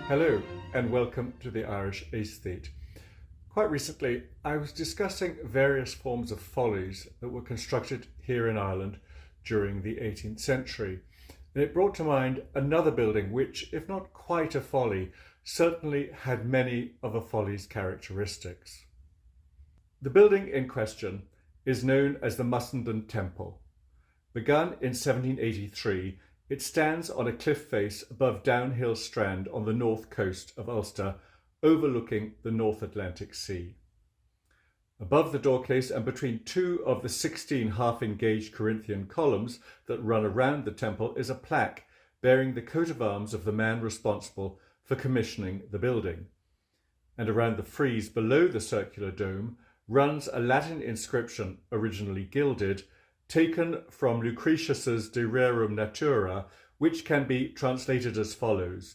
Hello and welcome to the Irish Aesthete. Quite recently I was discussing various forms of follies that were constructed here in Ireland during the 18th century, and it brought to mind another building which, if not quite a folly, certainly had many of a folly's characteristics. The building in question is known as the Mussenden Temple. Begun in 1783, it stands on a cliff face above Downhill Strand on the north coast of Ulster, overlooking the North Atlantic Sea. Above the doorcase and between two of the 16 half-engaged Corinthian columns that run around the temple is a plaque bearing the coat of arms of the man responsible for commissioning the building. And around the frieze below the circular dome runs a Latin inscription, originally gilded, taken from Lucretius's De Rerum Natura, which can be translated as follows: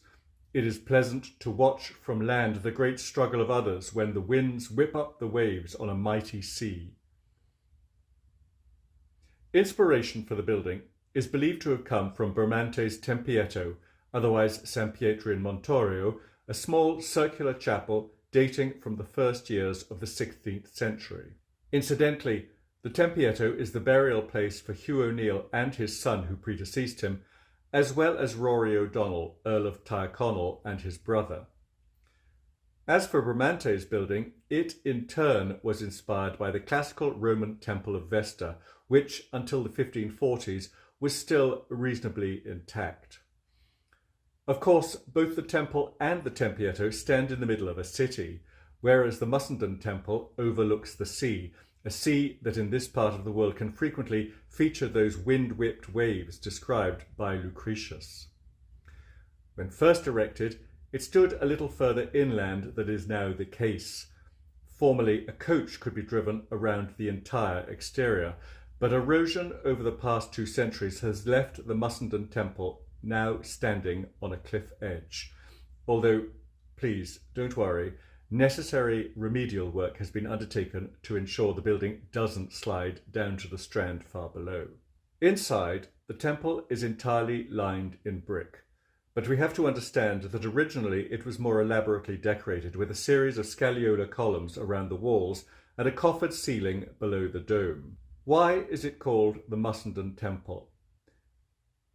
"It is pleasant to watch from land the great struggle of others when the winds whip up the waves on a mighty sea." Inspiration for the building is believed to have come from Bramante's Tempietto, otherwise San Pietro in Montorio, a small circular chapel dating from the first years of the 16th century. Incidentally, the Tempietto is the burial place for Hugh O'Neill and his son who predeceased him, as well as Rory O'Donnell, Earl of Tyrconnell, and his brother. As for Bramante's building, it in turn was inspired by the classical Roman Temple of Vesta, which until the 1540s was still reasonably intact. Of course, both the temple and the Tempietto stand in the middle of a city, whereas the Mussenden Temple overlooks the sea, a sea that in this part of the world can frequently feature those wind-whipped waves described by Lucretius. When first erected, it stood a little further inland than is now the case. Formerly, a coach could be driven around the entire exterior, but erosion over the past 2 centuries has left the Mussenden Temple now standing on a cliff edge. Although, please don't worry, necessary remedial work has been undertaken to ensure the building doesn't slide down to the strand far below. Inside, the temple is entirely lined in brick, but we have to understand that originally it was more elaborately decorated with a series of scagliola columns around the walls and a coffered ceiling below the dome. Why is it called the Mussenden Temple?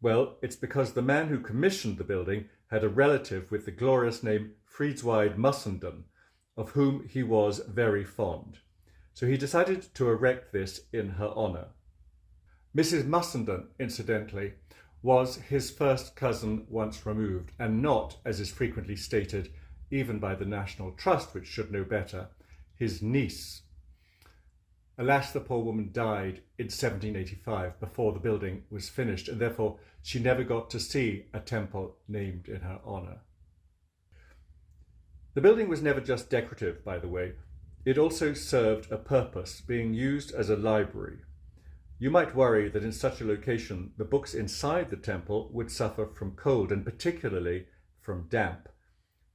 Well, it's because the man who commissioned the building had a relative with the glorious name Friedzweig Mussenden, of whom he was very fond. So he decided to erect this in her honour. Mrs. Mussenden, incidentally, was his first cousin once removed, and not, as is frequently stated, even by the National Trust, which should know better, his niece. Alas, the poor woman died in 1785 before the building was finished, and therefore she never got to see a temple named in her honour. The building was never just decorative, by the way. It also served a purpose, being used as a library. You might worry that in such a location, the books inside the temple would suffer from cold, and particularly from damp.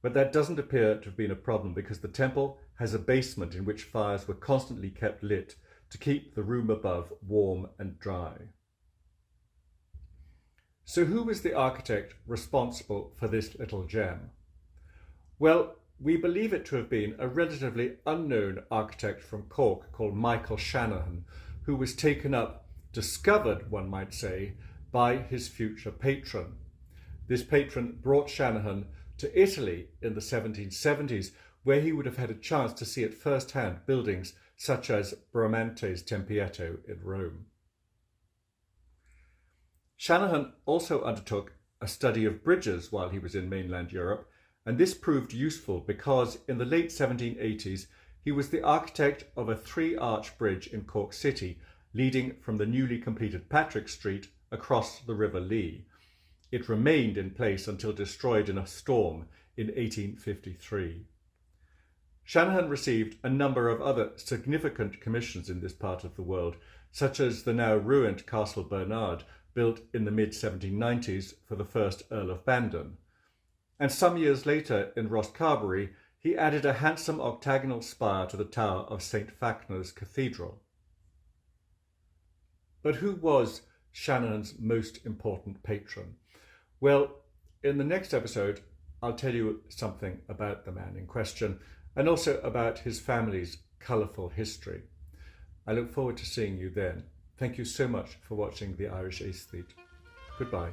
But that doesn't appear to have been a problem, because the temple has a basement in which fires were constantly kept lit to keep the room above warm and dry. So who was the architect responsible for this little gem? Well, we believe it to have been a relatively unknown architect from Cork called Michael Shanahan, who was discovered, one might say, by his future patron. This patron brought Shanahan to Italy in the 1770s, where he would have had a chance to see at first hand buildings such as Bramante's Tempietto in Rome. Shanahan also undertook a study of bridges while he was in mainland Europe, and this proved useful because in the late 1780s he was the architect of a 3-arch bridge in Cork City, leading from the newly completed Patrick Street across the River Lee. It remained in place until destroyed in a storm in 1853. Shanahan received a number of other significant commissions in this part of the world, such as the now ruined Castle Bernard, built in the mid-1790s for the first Earl of Bandon. And some years later in Roscarbery, he added a handsome octagonal spire to the tower of St. Fachner's Cathedral. But who was Shanahan's most important patron? Well, in the next episode, I'll tell you something about the man in question and also about his family's colourful history. I look forward to seeing you then. Thank you so much for watching The Irish Aesthete. Goodbye.